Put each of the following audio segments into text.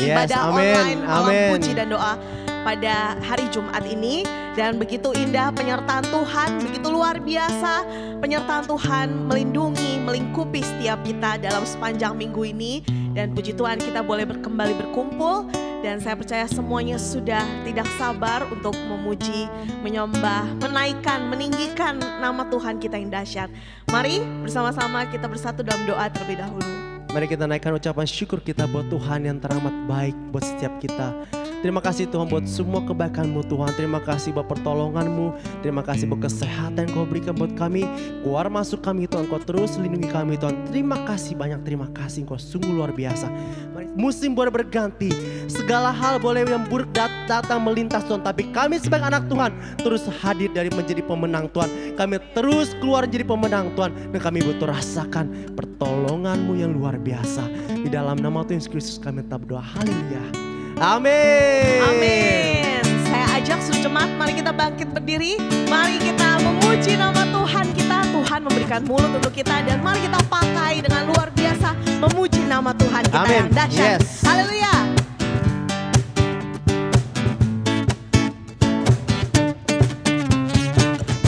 ibadah online malam puji dan doa pada hari Jumat ini. Dan begitu indah penyertaan Tuhan, begitu luar biasa penyertaan Tuhan melindungi, melingkupi setiap kita dalam sepanjang minggu ini. Dan puji Tuhan kita boleh kembali berkumpul. Dan saya percaya semuanya sudah tidak sabar untuk memuji, menyembah, menaikkan, meninggikan nama Tuhan kita yang dahsyat. Mari bersama-sama kita bersatu dalam doa terlebih dahulu. Mari kita naikkan ucapan syukur kita buat Tuhan yang teramat baik buat setiap kita. Terima kasih Tuhan buat semua kebaikan-Mu Tuhan. Terima kasih buat pertolongan-Mu. Terima kasih buat kesehatan yang Kau berikan buat kami. Keluar masuk kami Tuhan, Kau terus lindungi kami Tuhan. Terima kasih banyak, terima kasih, Kau sungguh luar biasa. Musim boleh berganti, segala hal boleh yang buruk datang melintas Tuhan. Tapi kami sebagai anak Tuhan terus hadir dari menjadi pemenang Tuhan. Kami terus keluar menjadi pemenang Tuhan. Dan kami butuh rasakan pertolongan-Mu yang luar biasa. Di dalam nama Tuhan Yesus Kristus kami tetap berdoa. Haleluya. Amin. Amin. Saya ajak seluruh jemaat, mari kita bangkit berdiri. Mari kita memuji nama Tuhan kita. Tuhan memberikan mulut untuk kita. Dan mari kita pakai dengan luar biasa memuji nama Tuhan kita yang dahsyat. Yes. Haleluya.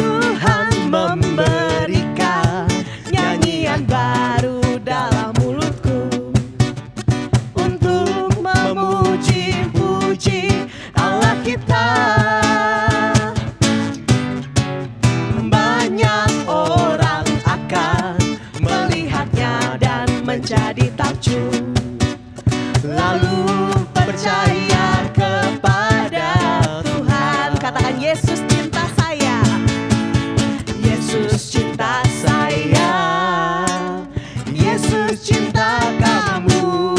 Tuhan memberikan nyanyian baru dalam mulutku untuk memuji-puji Allah kita. Banyak orang akan melihatnya dan menjadi takjub, lalu percaya kepada Tuhan. Katakan, Yesus cinta saya, Yesus cinta saya, Yesus cinta kamu,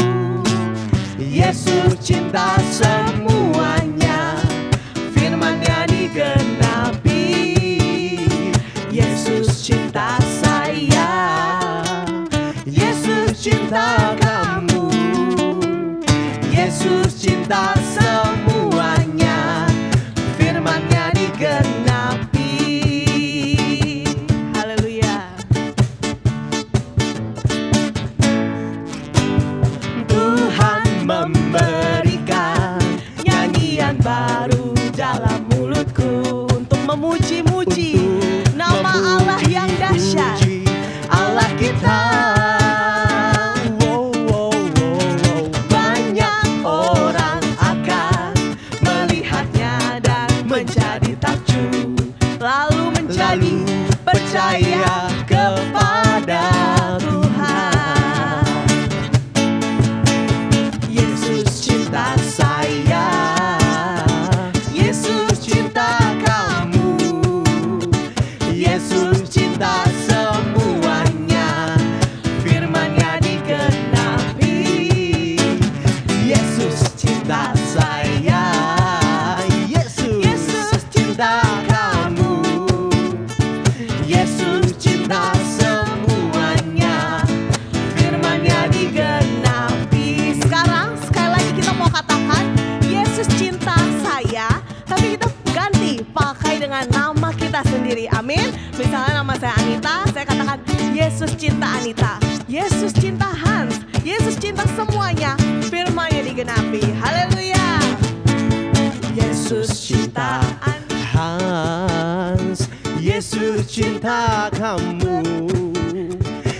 Yesus cinta semuanya, firman-Nya digenapi. Yesus cinta saya, Yesus cinta kamu, Yesus cinta semuanya, firman-Nya digenapi. Haleluya. Tuhan memberikan nyanyian baru dalam mulutku untuk memuji-muji nama Allah yang dahsyat, Allah kita. Banyak orang akan melihatnya dan menjadi takjub, lalu menjadi percaya kepada Tuhan. Yesus cinta saya, Yesus cinta kamu, Yesus cinta semuanya, firman-Nya digenapi. Yesus cinta saya, Yesus cinta kamu, Yesus cinta semuanya, firman-Nya digenapi. Sekarang sekali lagi kita mau katakan Yesus cinta saya, tapi kita ganti pakai dengan nama kita sendiri. Amin. Misalnya nama saya Anita, saya katakan Yesus cinta Anita, Yesus cinta Hans, Yesus cinta semuanya, firman-Nya digenapi. Haleluya. Yesus cinta Hans, Yesus cinta kamu,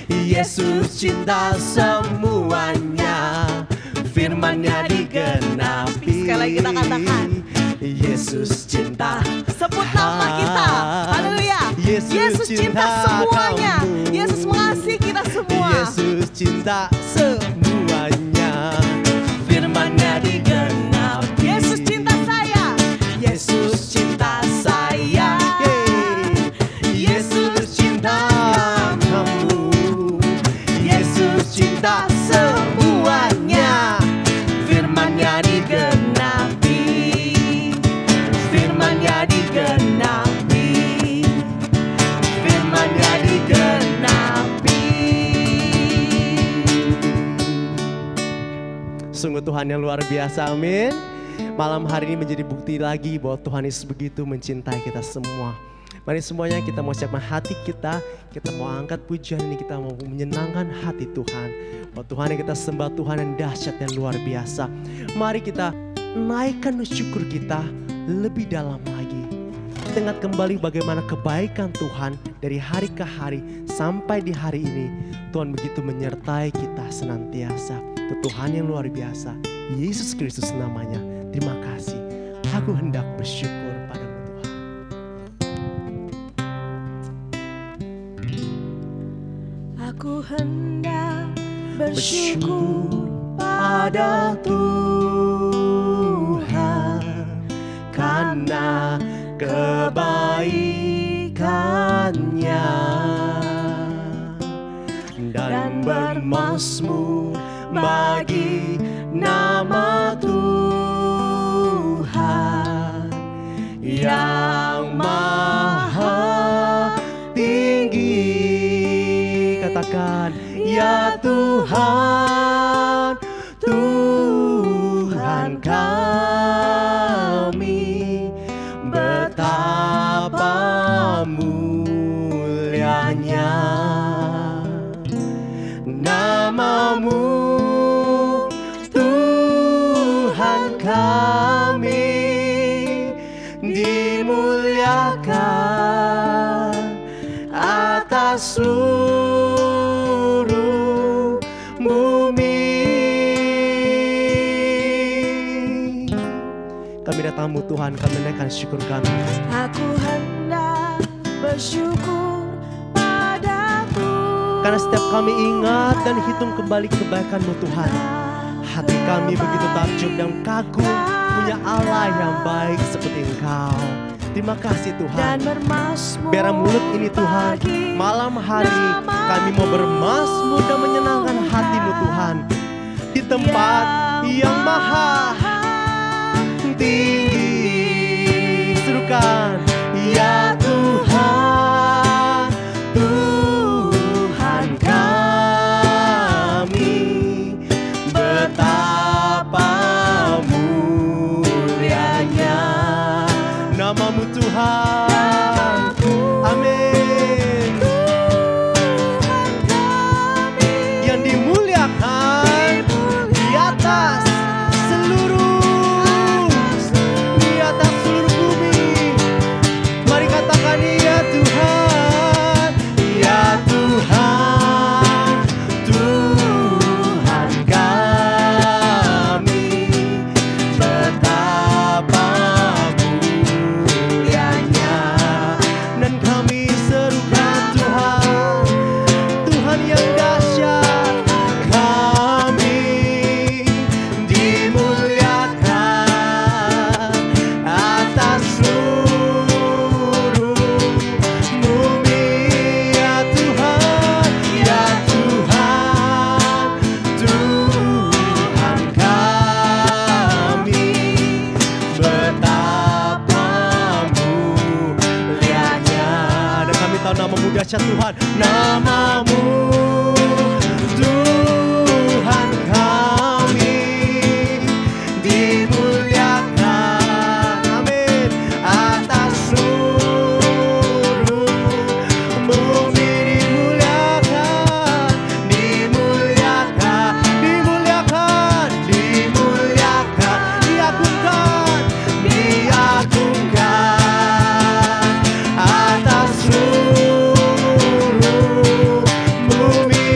Yesus cinta semuanya, firman-Nya digenapi. Sekali lagi kita katakan Yesus cinta. Sebut nama kita. Haleluya. Yesus cinta semuanya. Yesus mengasihi kita semua. Yesus cinta semuanya, firman-Nya digenapi. Yesus cinta saya, Yesus cinta saya, Yesus cinta kamu, Yesus cinta semuanya, firman-Nya digenapi, firman-Nya digenapi, firman-Nya digenapi. Sungguh Tuhan yang luar biasa, amin. Malam hari ini menjadi bukti lagi bahwa Tuhan Yesus begitu mencintai kita semua. Mari semuanya kita mau siapkan hati kita mau angkat pujian ini, kita mau menyenangkan hati Tuhan. Oh Tuhan yang kita sembah, Tuhan yang dahsyat dan luar biasa. Mari kita naikkan syukur kita lebih dalam lagi. Ingat kembali bagaimana kebaikan Tuhan dari hari ke hari sampai di hari ini. Tuhan begitu menyertai kita senantiasa. Tuhan yang luar biasa, Yesus Kristus namanya. Terima kasih. Aku hendak bersyukur padamu Tuhan. Aku hendak bersyukur pada Tuhan karena kebaikannya, dan bermazmur bagi nama Tuhan yang maha tinggi. Katakan, ya Tuhan, Tuhan kami, betapa mulianya namamu, Tuhan kami, dimuliakan atas seluruh bumi. kami datangmu Tuhan, kami naikkan syukur kami. Aku hendak bersyukur pada Tuhan, Karena setiap kami ingat dan hitung kembali kebaikan-Mu Tuhan, hati kami begitu takjub dan kagum punya Allah yang baik seperti Engkau. Terima kasih Tuhan. Biar mulut ini Tuhan, malam hari kami mau bermazmur dan menyenangkan hati-Mu Tuhan di tempat yang maha tinggi. Serukan, ya Tuhan, Tuhan kami, betapa mulianya namamu Tuhan. Amin. Yang dimuliakan di atas seluruh bumi. Mari katakan, ya Tuhan, ya Tuhan, Tuhan kami, betapa mulianya. Dan kami serukan Tuhan, Tuhan yang dahsyat, kami dimuliakan atas seluruh bumi. Ya Tuhan, ya Tuhan, Tuhan kami, betapa mulianya. Dan kami tahu namamu dahsyat Tuhan, namamu Tuhan kami, dimuliakan, amin, atas seluruh bumi. Dimuliakan, dimuliakan, dimuliakan, dimuliakan, diagungkan, diagungkan atas seluruh bumi.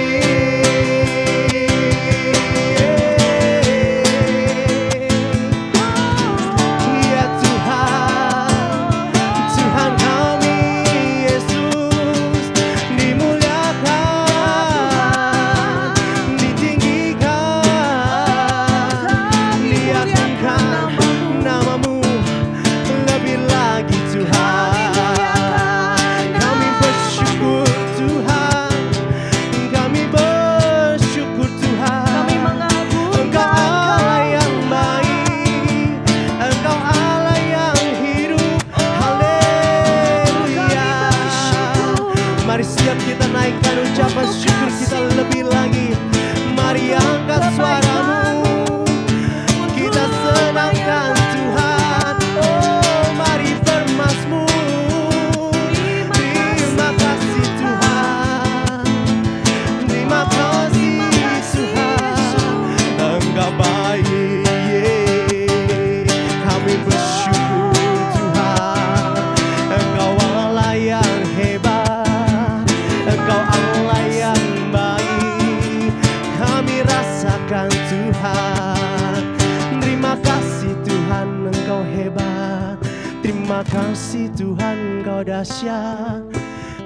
dahsyat.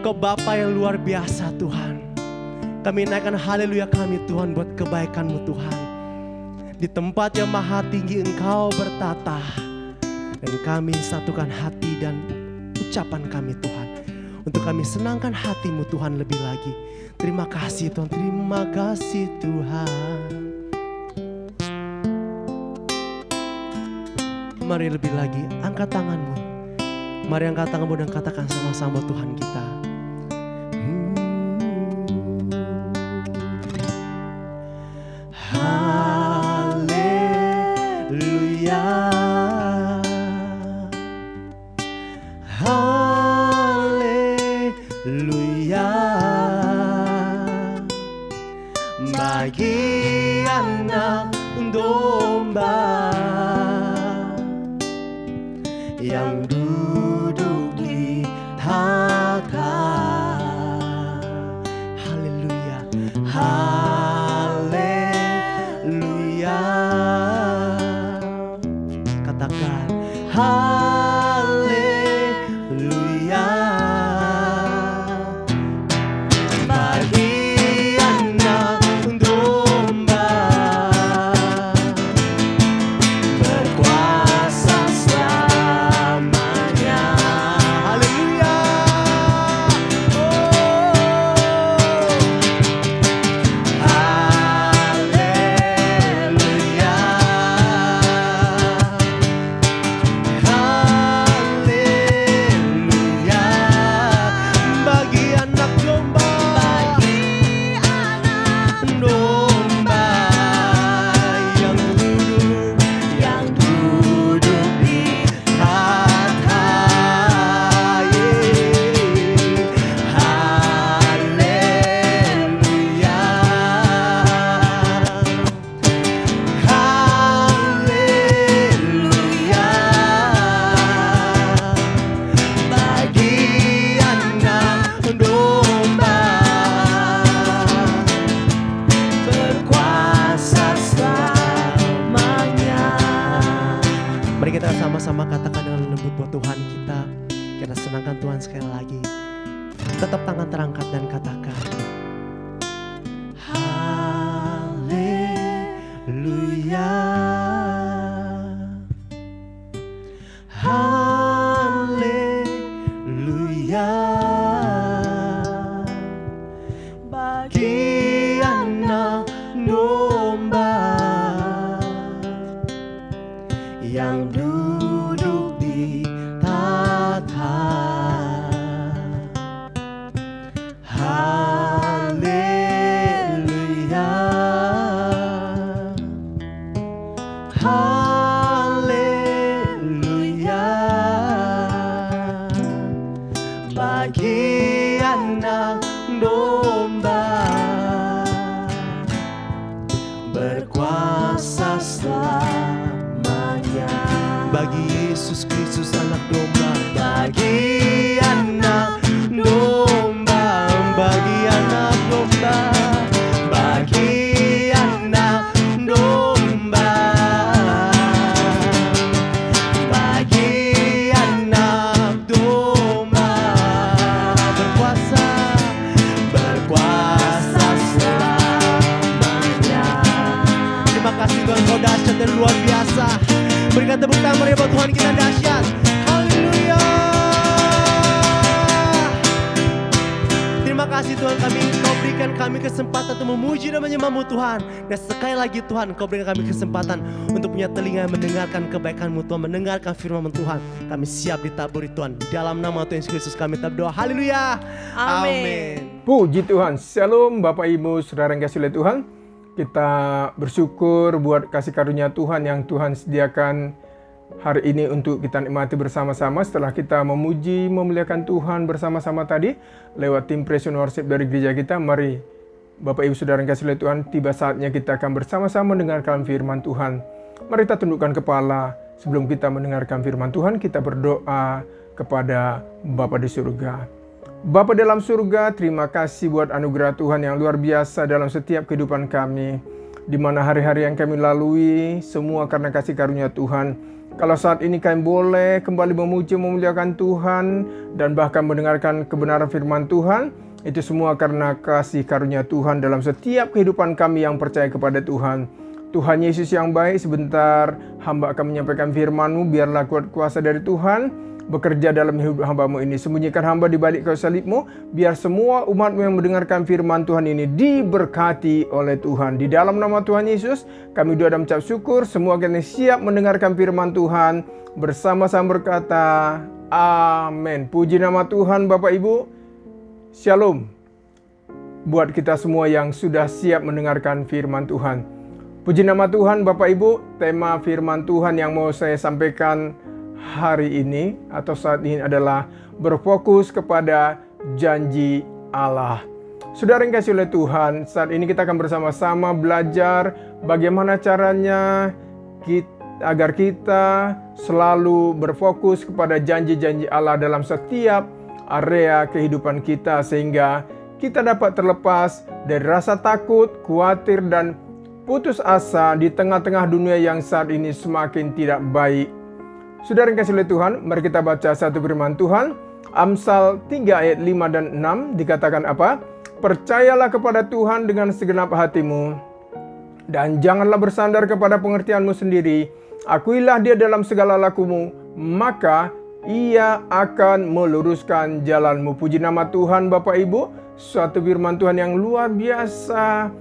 Kau Bapa yang luar biasa Tuhan. Kami naikkan haleluya kami Tuhan buat kebaikan-Mu Tuhan. Di tempat yang maha tinggi Engkau bertata. Dan kami satukan hati dan ucapan kami Tuhan. Untuk kami senangkan hati-Mu Tuhan lebih lagi. Terima kasih Tuhan, terima kasih Tuhan. Mari lebih lagi angkat tanganmu. Mari angkat tanganmu dan katakan sama-sama Tuhan kita. Haleluya, haleluya. Bagi anak domba yang duduk di tahta. Haleluya, haleluya. Katakan haleluya. Bagi anak domba berkuasa selamanya. Haleluya. Haleluya. Haleluya. Bagi anak domba, domba yang duduk di tahta. Haleluya, haleluya. Bagi anak domba berkuasa selamanya. Mari kita sama-sama katakan dengan lembut buat Tuhan kita. Kita senangkan Tuhan sekali lagi. Tetap tangan terangkat dan katakan haleluya, haleluya. Bagi anak domba yang duduk di tahta. Haleluya, haleluya. Bagi anak domba berkuasa selamanya. Bagi Yesus Kristus anak domba, bagi anak domba, bagi anak domba, bagi anak domba, bagi anak domba berkuasa, berkuasa selamanya. Terima kasih Tuhan, Kau dahsyat dan luar biasa. Berikan tepuk tangan meriah buat Tuhan kita dahsyat. Haleluya. Terima kasih Tuhan, Kau berikan kami kesempatan untuk memuji dan menyembah-Mu Tuhan. Dan sekali lagi Tuhan, Kau berikan kami kesempatan untuk punya telinga mendengarkan kebaikan-Mu Tuhan, mendengarkan firman Tuhan. Kami siap ditaburi Tuhan. Di dalam nama Tuhan Yesus Kristus kami berdoa. Haleluya. Amin. Puji Tuhan. Shalom Bapak Ibu Saudara yang kasih oleh Tuhan. Kita bersyukur buat kasih karunia Tuhan yang Tuhan sediakan hari ini untuk kita nikmati bersama-sama setelah kita memuji, memuliakan Tuhan bersama-sama tadi lewat tim Praise and Worship dari gereja kita. Mari Bapak Ibu Saudara yang kasih oleh Tuhan, tiba saatnya kita akan bersama-sama mendengarkan firman Tuhan. Mari kita tundukkan kepala. Sebelum kita mendengarkan firman Tuhan, kita berdoa kepada Bapa di surga. Bapa dalam surga, terima kasih buat anugerah Tuhan yang luar biasa dalam setiap kehidupan kami. Di mana hari-hari yang kami lalui, semua karena kasih karunia Tuhan. Kalau saat ini kami boleh kembali memuji memuliakan Tuhan dan bahkan mendengarkan kebenaran firman Tuhan, itu semua karena kasih karunia Tuhan dalam setiap kehidupan kami yang percaya kepada Tuhan. Tuhan Yesus yang baik, sebentar hamba akan menyampaikan firman-Mu, biarlah kuat kuasa dari Tuhan bekerja dalam hidup hamba-Mu ini. Sembunyikan hamba di balik kayu salib-Mu, biar semua umat-Mu yang mendengarkan firman Tuhan ini diberkati oleh Tuhan. Di dalam nama Tuhan Yesus, kami doa dan mengucap syukur, semua yang siap mendengarkan firman Tuhan, bersama-sama berkata, amin. Puji nama Tuhan Bapak Ibu. Shalom. Buat kita semua yang sudah siap mendengarkan firman Tuhan. Puji nama Tuhan Bapak Ibu, tema firman Tuhan yang mau saya sampaikan hari ini atau saat ini adalah berfokus kepada janji Allah. Saudara yang kasih oleh Tuhan, saat ini kita akan bersama-sama belajar bagaimana caranya agar kita selalu berfokus kepada janji-janji Allah dalam setiap area kehidupan kita, sehingga kita dapat terlepas dari rasa takut, khawatir, dan putus asa di tengah-tengah dunia yang saat ini semakin tidak baik. Saudara yang kasih oleh Tuhan, mari kita baca satu firman Tuhan. Amsal 3 ayat 5 dan 6 dikatakan apa? Percayalah kepada Tuhan dengan segenap hatimu, dan janganlah bersandar kepada pengertianmu sendiri. Akuilah Dia dalam segala lakumu, maka Ia akan meluruskan jalanmu. Puji nama Tuhan Bapak Ibu, suatu firman Tuhan yang luar biasa.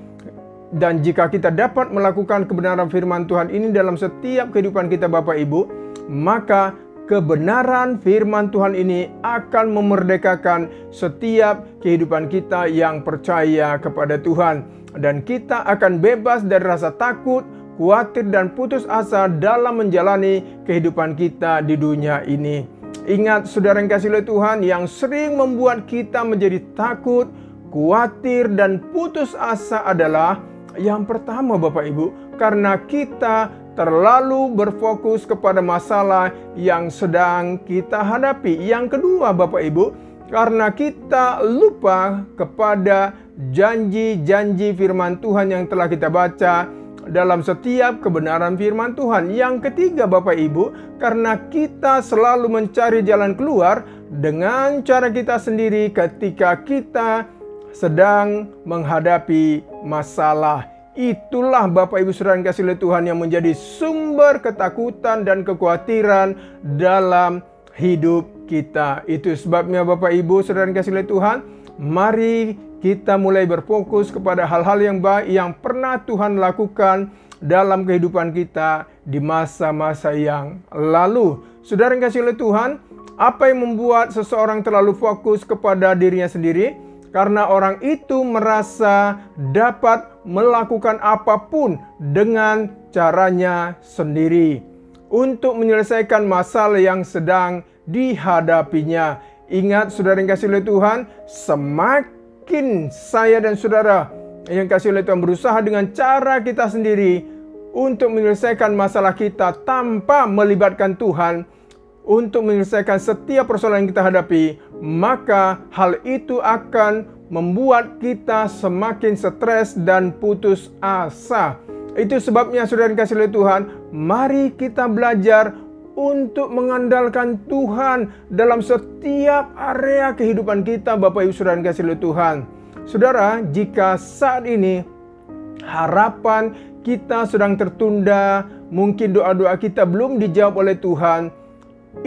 Dan jika kita dapat melakukan kebenaran firman Tuhan ini dalam setiap kehidupan kita Bapak Ibu, maka kebenaran firman Tuhan ini akan memerdekakan setiap kehidupan kita yang percaya kepada Tuhan. Dan kita akan bebas dari rasa takut, khawatir, dan putus asa dalam menjalani kehidupan kita di dunia ini. Ingat saudara yang kasih oleh Tuhan, yang sering membuat kita menjadi takut, khawatir, dan putus asa adalah yang pertama Bapak Ibu, karena kita terlalu berfokus kepada masalah yang sedang kita hadapi. Yang kedua Bapak Ibu, karena kita lupa kepada janji-janji firman Tuhan yang telah kita baca dalam setiap kebenaran firman Tuhan. Yang ketiga Bapak Ibu, karena kita selalu mencari jalan keluar dengan cara kita sendiri ketika kita sedang menghadapi masalah. Itulah Bapak Ibu Saudara yang kasih oleh Tuhan yang menjadi sumber ketakutan dan kekhawatiran dalam hidup kita. Itu sebabnya Bapak Ibu Saudara yang kasih oleh Tuhan, mari kita mulai berfokus kepada hal-hal yang baik yang pernah Tuhan lakukan dalam kehidupan kita di masa-masa yang lalu. Saudara yang kasih oleh Tuhan, apa yang membuat seseorang terlalu fokus kepada dirinya sendiri? Karena orang itu merasa dapat melakukan apapun dengan caranya sendiri untuk menyelesaikan masalah yang sedang dihadapinya. Ingat saudara yang kasih oleh Tuhan, semakin saya dan saudara yang kasih oleh Tuhan berusaha dengan cara kita sendiri untuk menyelesaikan masalah kita tanpa melibatkan Tuhan, untuk menyelesaikan setiap persoalan yang kita hadapi, maka hal itu akan membuat kita semakin stres dan putus asa. Itu sebabnya saudara yang kasih oleh Tuhan, mari kita belajar untuk mengandalkan Tuhan dalam setiap area kehidupan kita Bapak Ibu Saudara yang kasih oleh Tuhan. Saudara, jika saat ini harapan kita sedang tertunda, mungkin doa-doa kita belum dijawab oleh Tuhan,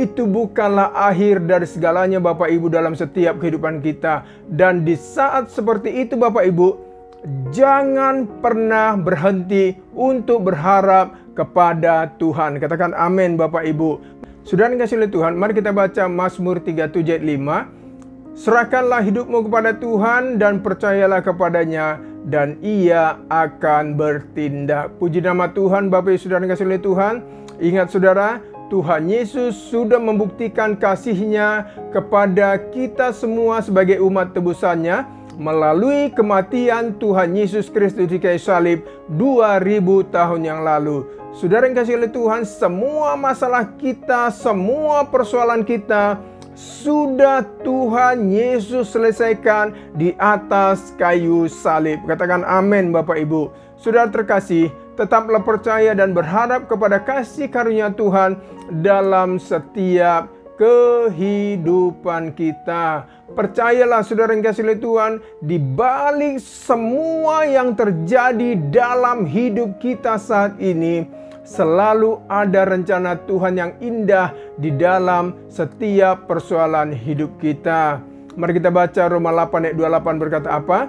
itu bukanlah akhir dari segalanya Bapak Ibu dalam setiap kehidupan kita. Dan di saat seperti itu Bapak Ibu, jangan pernah berhenti untuk berharap kepada Tuhan. Katakan amin Bapak Ibu. Saudara yang kasih oleh Tuhan, mari kita baca Mazmur 37 ayat 5. Serahkanlah hidupmu kepada Tuhan dan percayalah kepadanya, dan Ia akan bertindak. Puji nama Tuhan Bapak Ibu Saudara yang kasih oleh Tuhan. Ingat saudara, Tuhan Yesus sudah membuktikan kasih-Nya kepada kita semua sebagai umat tebusannya melalui kematian Tuhan Yesus Kristus di kayu salib 2000 tahun yang lalu. Saudara yang kasih oleh Tuhan, semua masalah kita, semua persoalan kita sudah Tuhan Yesus selesaikan di atas kayu salib. Katakan amin Bapak Ibu. Saudara terkasih, tetaplah percaya dan berharap kepada kasih karunia Tuhan dalam setiap kehidupan kita. Percayalah saudara yang kasih oleh Tuhan, di balik semua yang terjadi dalam hidup kita saat ini, selalu ada rencana Tuhan yang indah di dalam setiap persoalan hidup kita. Mari kita baca Roma 8 ayat 28 berkata apa?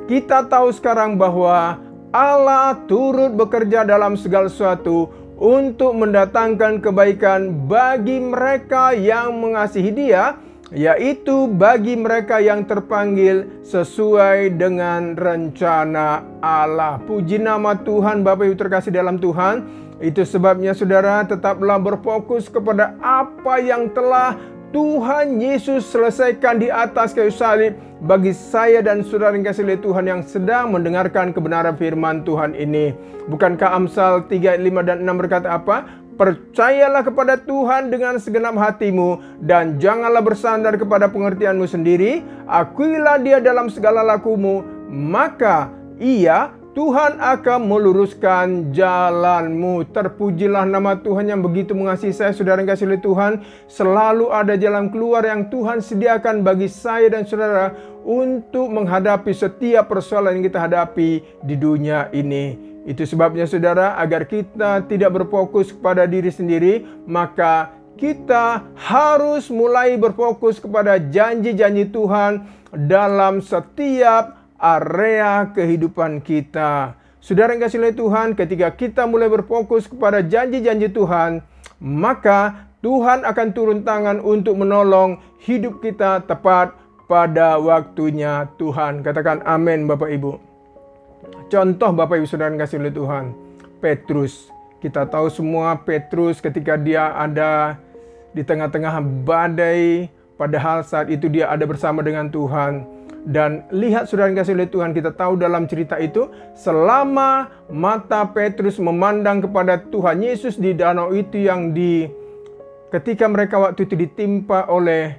Kita tahu sekarang bahwa Allah turut bekerja dalam segala sesuatu untuk mendatangkan kebaikan bagi mereka yang mengasihi Dia, yaitu bagi mereka yang terpanggil sesuai dengan rencana Allah. Puji nama Tuhan. Bapak Ibu terkasih dalam Tuhan, itu sebabnya saudara tetaplah berfokus kepada apa yang telah Tuhan Yesus selesaikan di atas kayu salib bagi saya dan saudara yang kasih oleh Tuhan yang sedang mendengarkan kebenaran firman Tuhan ini. Bukankah Amsal 3 ayat 5 dan 6 berkata apa? Percayalah kepada Tuhan dengan segenap hatimu dan janganlah bersandar kepada pengertianmu sendiri. Akuilah Dia dalam segala lakumu, maka Ia, Tuhan, akan meluruskan jalanmu. Terpujilah nama Tuhan yang begitu mengasihi saya, saudara yang kasih oleh Tuhan. Selalu ada jalan keluar yang Tuhan sediakan bagi saya dan saudara untuk menghadapi setiap persoalan yang kita hadapi di dunia ini. Itu sebabnya saudara, agar kita tidak berfokus kepada diri sendiri, maka kita harus mulai berfokus kepada janji-janji Tuhan dalam setiap area kehidupan kita. Saudara yang kasih oleh Tuhan, ketika kita mulai berfokus kepada janji-janji Tuhan, maka Tuhan akan turun tangan untuk menolong hidup kita tepat pada waktunya Tuhan. Katakan amin Bapak Ibu. Contoh Bapak Ibu saudara yang kasih oleh Tuhan, Petrus. Kita tahu semua Petrus ketika dia ada di tengah-tengah badai, padahal saat itu dia ada bersama dengan Tuhan. Dan lihat saudara yang kasih oleh Tuhan, kita tahu dalam cerita itu, selama mata Petrus memandang kepada Tuhan Yesus di danau itu yang ketika mereka waktu itu ditimpa oleh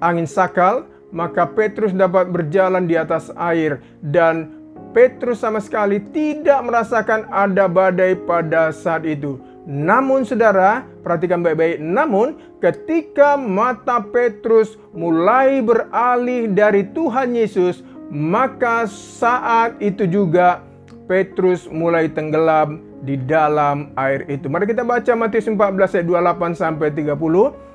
angin sakal, maka Petrus dapat berjalan di atas air. Dan Petrus sama sekali tidak merasakan ada badai pada saat itu. Namun saudara, perhatikan baik-baik. Namun ketika mata Petrus mulai beralih dari Tuhan Yesus, maka saat itu juga Petrus mulai tenggelam di dalam air itu. Mari kita baca Matius 14 ayat 28 sampai 30.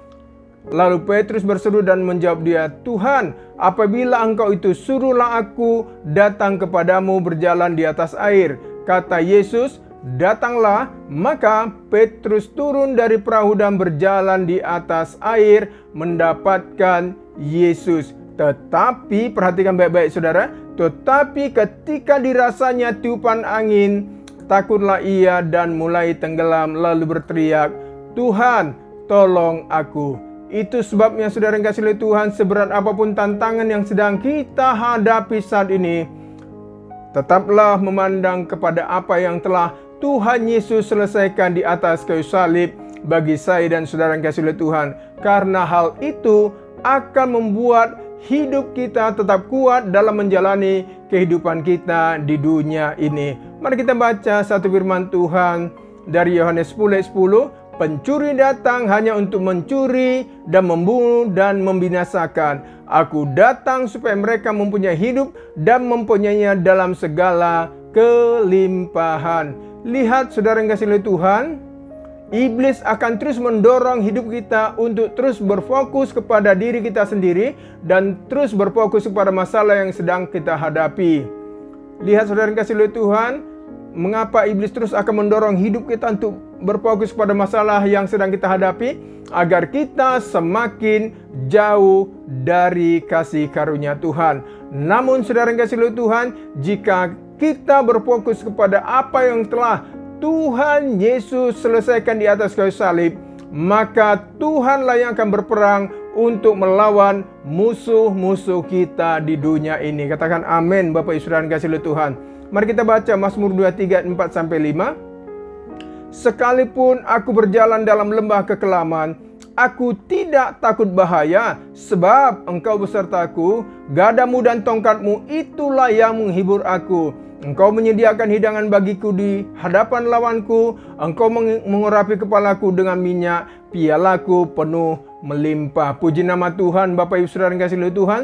Lalu Petrus berseru dan menjawab dia, Tuhan, apabila Engkau itu, suruhlah aku datang kepadamu berjalan di atas air. Kata Yesus, datanglah. Maka Petrus turun dari perahu dan berjalan di atas air mendapatkan Yesus. Tetapi, perhatikan baik-baik saudara, tetapi ketika dirasanya tiupan angin, takutlah ia dan mulai tenggelam lalu berteriak, Tuhan, tolong aku. Itu sebabnya saudara yang kasih oleh Tuhan, seberat apapun tantangan yang sedang kita hadapi saat ini, tetaplah memandang kepada apa yang telah Tuhan Yesus selesaikan di atas kayu salib bagi saya dan saudara yang kasih oleh Tuhan. Karena hal itu akan membuat hidup kita tetap kuat dalam menjalani kehidupan kita di dunia ini. Mari kita baca satu firman Tuhan dari Yohanes 10 ayat 10. Pencuri datang hanya untuk mencuri dan membunuh dan membinasakan. Aku datang supaya mereka mempunyai hidup dan mempunyainya dalam segala kelimpahan. Lihat saudara yang kasih oleh Tuhan, iblis akan terus mendorong hidup kita untuk terus berfokus kepada diri kita sendiri dan terus berfokus kepada masalah yang sedang kita hadapi. Lihat saudara yang kasih oleh Tuhan, mengapa iblis terus akan mendorong hidup kita untuk berfokus pada masalah yang sedang kita hadapi? Agar kita semakin jauh dari kasih karunia Tuhan. Namun saudara yang kasih oleh Tuhan, jika kita berfokus kepada apa yang telah Tuhan Yesus selesaikan di atas kayu salib, maka Tuhanlah yang akan berperang untuk melawan musuh-musuh kita di dunia ini. Katakan amin Bapak Ibu saudara yang kasih oleh Tuhan. Mari kita baca Mazmur 23 4 sampai 5. Sekalipun aku berjalan dalam lembah kekelaman, aku tidak takut bahaya, sebab Engkau besertaku, gadamu dan tongkatmu itulah yang menghibur aku. Engkau menyediakan hidangan bagiku di hadapan lawanku. Engkau mengurapi kepalaku dengan minyak, pialaku penuh melimpah. Puji nama Tuhan. Bapak Ibu Saudara yang kasih oleh Tuhan,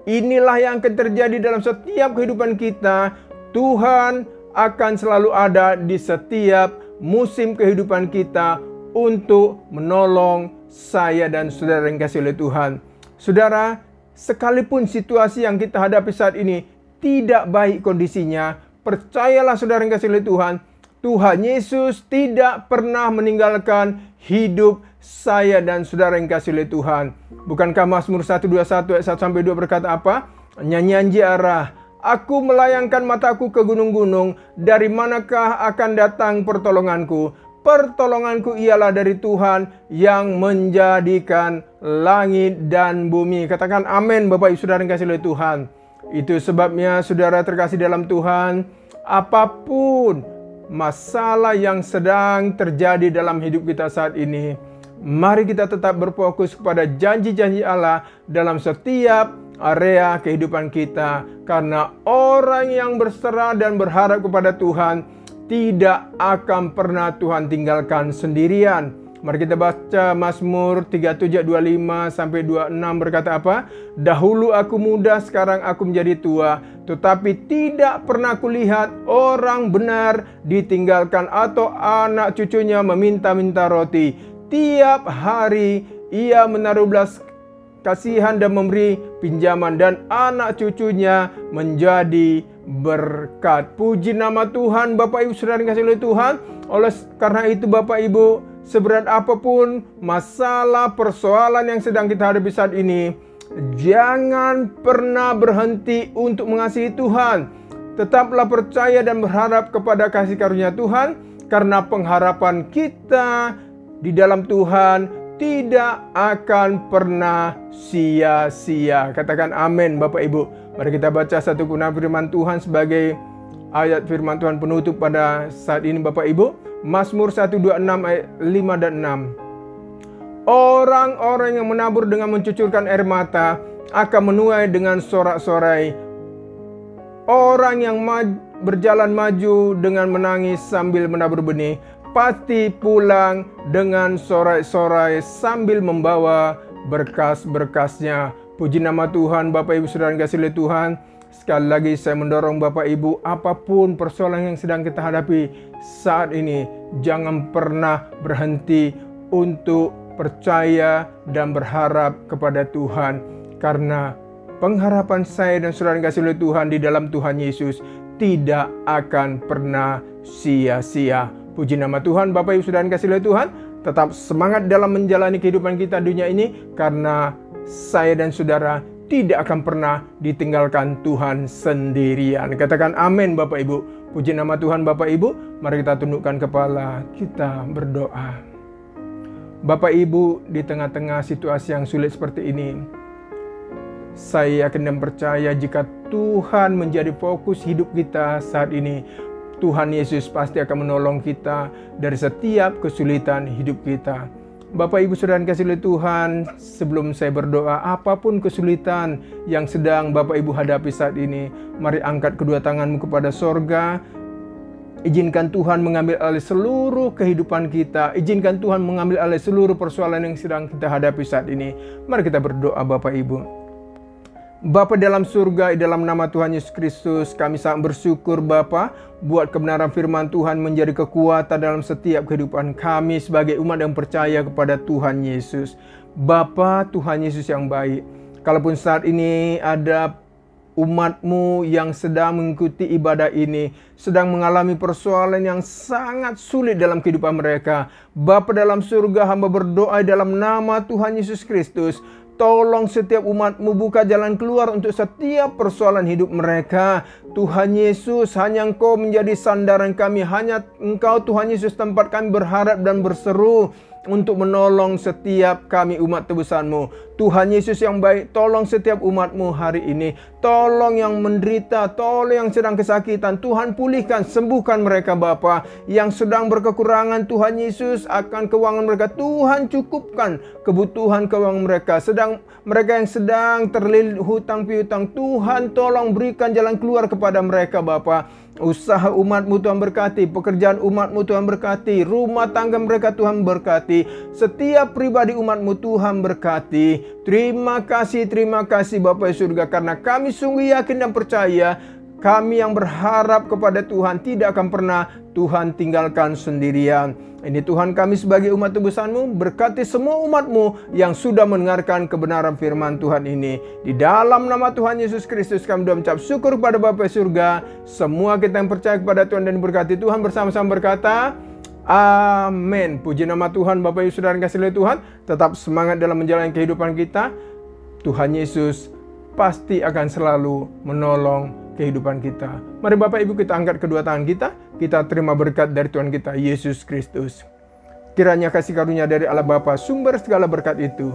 inilah yang akan terjadi dalam setiap kehidupan kita. Tuhan akan selalu ada di setiap musim kehidupan kita untuk menolong saya dan saudara yang kasih oleh Tuhan. Saudara, sekalipun situasi yang kita hadapi saat ini tidak baik kondisinya, percayalah saudara yang kasih oleh Tuhan, Tuhan Yesus tidak pernah meninggalkan hidup saya dan saudara yang kasih oleh Tuhan. Bukankah Mazmur 121 ayat 1-2 berkata apa? Nyanyian ziarah, aku melayangkan mataku ke gunung-gunung, dari manakah akan datang pertolonganku? Pertolonganku ialah dari Tuhan yang menjadikan langit dan bumi. Katakan amin Bapak Ibu Saudara yang kasih oleh Tuhan. Itu sebabnya saudara terkasih dalam Tuhan, apapun masalah yang sedang terjadi dalam hidup kita saat ini, mari kita tetap berfokus kepada janji-janji Allah dalam setiap area kehidupan kita. Karena orang yang berserah dan berharap kepada Tuhan tidak akan pernah Tuhan tinggalkan sendirian. Mari kita baca Mazmur 37:25-26 berkata apa? Dahulu aku muda, sekarang aku menjadi tua, tetapi tidak pernah kulihat orang benar ditinggalkan atau anak cucunya meminta-minta roti. Tiap hari ia menaruh belas kasihan dan memberi pinjaman, dan anak cucunya menjadi berkat. Puji nama Tuhan. Bapak Ibu Saudara yang kasih oleh Tuhan, oleh karena itu Bapak Ibu, seberat apapun masalah persoalan yang sedang kita hadapi saat ini, jangan pernah berhenti untuk mengasihi Tuhan. Tetaplah percaya dan berharap kepada kasih karunia Tuhan, karena pengharapan kita di dalam Tuhan tidak akan pernah sia-sia. Katakan amin Bapak Ibu. Mari kita baca satu kebenaran firman Tuhan sebagai ayat firman Tuhan penutup pada saat ini Bapak Ibu. Mazmur 126 ayat 5 dan 6. Orang-orang yang menabur dengan mencucurkan air mata akan menuai dengan sorak-sorai. Orang yang berjalan maju dengan menangis sambil menabur benih, pasti pulang dengan sorai-sorai sambil membawa berkas-berkasnya. Puji nama Tuhan. Bapak Ibu Saudara yang kasih oleh Tuhan, sekali lagi saya mendorong Bapak Ibu, apapun persoalan yang sedang kita hadapi saat ini, jangan pernah berhenti untuk percaya dan berharap kepada Tuhan. Karena pengharapan saya dan saudara yang kasih oleh Tuhan di dalam Tuhan Yesus tidak akan pernah sia-sia. Puji nama Tuhan. Bapak Ibu Saudara yang kasih oleh Tuhan, tetap semangat dalam menjalani kehidupan kita dunia ini, karena saya dan saudara tidak akan pernah ditinggalkan Tuhan sendirian. Katakan amin Bapak Ibu. Puji nama Tuhan. Bapak Ibu, mari kita tundukkan kepala, kita berdoa. Bapak Ibu, di tengah-tengah situasi yang sulit seperti ini, saya yakin dan percaya jika Tuhan menjadi fokus hidup kita saat ini, Tuhan Yesus pasti akan menolong kita dari setiap kesulitan hidup kita. Bapak Ibu Saudara yang kasih oleh Tuhan, sebelum saya berdoa, apapun kesulitan yang sedang Bapak Ibu hadapi saat ini, mari angkat kedua tanganmu kepada sorga. Izinkan Tuhan mengambil alih seluruh kehidupan kita. Izinkan Tuhan mengambil alih seluruh persoalan yang sedang kita hadapi saat ini. Mari kita berdoa Bapak Ibu. Bapa dalam surga, dalam nama Tuhan Yesus Kristus, kami sangat bersyukur Bapa, buat kebenaran firman Tuhan menjadi kekuatan dalam setiap kehidupan kami sebagai umat yang percaya kepada Tuhan Yesus. Bapa, Tuhan Yesus yang baik, kalaupun saat ini ada umat-Mu yang sedang mengikuti ibadah ini, sedang mengalami persoalan yang sangat sulit dalam kehidupan mereka, Bapa dalam surga, hamba berdoa dalam nama Tuhan Yesus Kristus, tolong setiap umat-Mu buka jalan keluar untuk setiap persoalan hidup mereka. Tuhan Yesus, hanya Engkau menjadi sandaran kami. Hanya Engkau Tuhan Yesus tempat kami berharap dan berseru untuk menolong setiap kami umat tebusan-Mu. Tuhan Yesus yang baik, tolong setiap umat-Mu hari ini. Tolong yang menderita, tolong yang sedang kesakitan. Tuhan pulihkan, sembuhkan mereka Bapa. Yang sedang berkekurangan, Tuhan Yesus akan keuangan mereka, Tuhan cukupkan kebutuhan keuangan mereka. Mereka yang sedang terlilit hutang piutang, Tuhan tolong berikan jalan keluar kepada mereka Bapa. Usaha umat-Mu Tuhan berkati, pekerjaan umat-Mu Tuhan berkati, rumah tangga mereka Tuhan berkati, setiap pribadi umat-Mu Tuhan berkati. Terima kasih Bapa di surga, karena kami sungguh yakin dan percaya, kami yang berharap kepada Tuhan tidak akan pernah Tuhan tinggalkan sendirian. Ini Tuhan, kami sebagai umat tebusan-Mu, berkati semua umat-Mu yang sudah mendengarkan kebenaran firman Tuhan ini. Di dalam nama Tuhan Yesus Kristus kami doa mengucap syukur kepada Bapa di surga. Semua kita yang percaya kepada Tuhan dan berkati Tuhan bersama-sama berkata, amin. Puji nama Tuhan. Bapak Ibu Saudara yang kasih oleh Tuhan, tetap semangat dalam menjalani kehidupan kita. Tuhan Yesus pasti akan selalu menolong kehidupan kita. Mari Bapak Ibu kita angkat kedua tangan kita terima berkat dari Tuhan kita Yesus Kristus. Kiranya kasih karunia dari Allah Bapa, sumber segala berkat itu,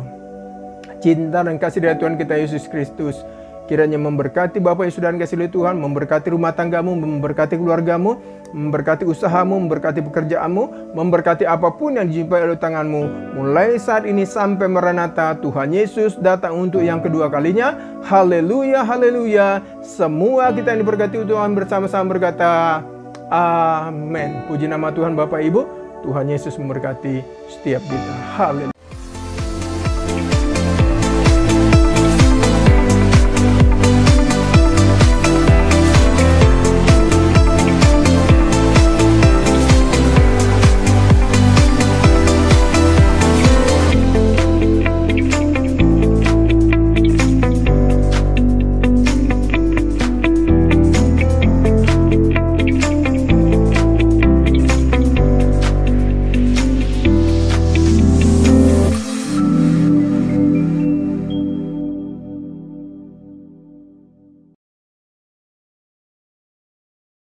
cinta dan kasih dari Tuhan kita Yesus Kristus, kiranya memberkati Bapak yang sudah dikasih oleh Tuhan, memberkati rumah tanggamu, memberkati keluargamu, memberkati usahamu, memberkati pekerjaanmu, memberkati apapun yang dijumpai oleh tanganmu. Mulai saat ini sampai Maranatha, Tuhan Yesus datang untuk yang kedua kalinya. Haleluya, haleluya. Semua kita yang diberkati Tuhan bersama-sama berkata, amin. Puji nama Tuhan Bapak Ibu. Tuhan Yesus memberkati setiap kita. Haleluya.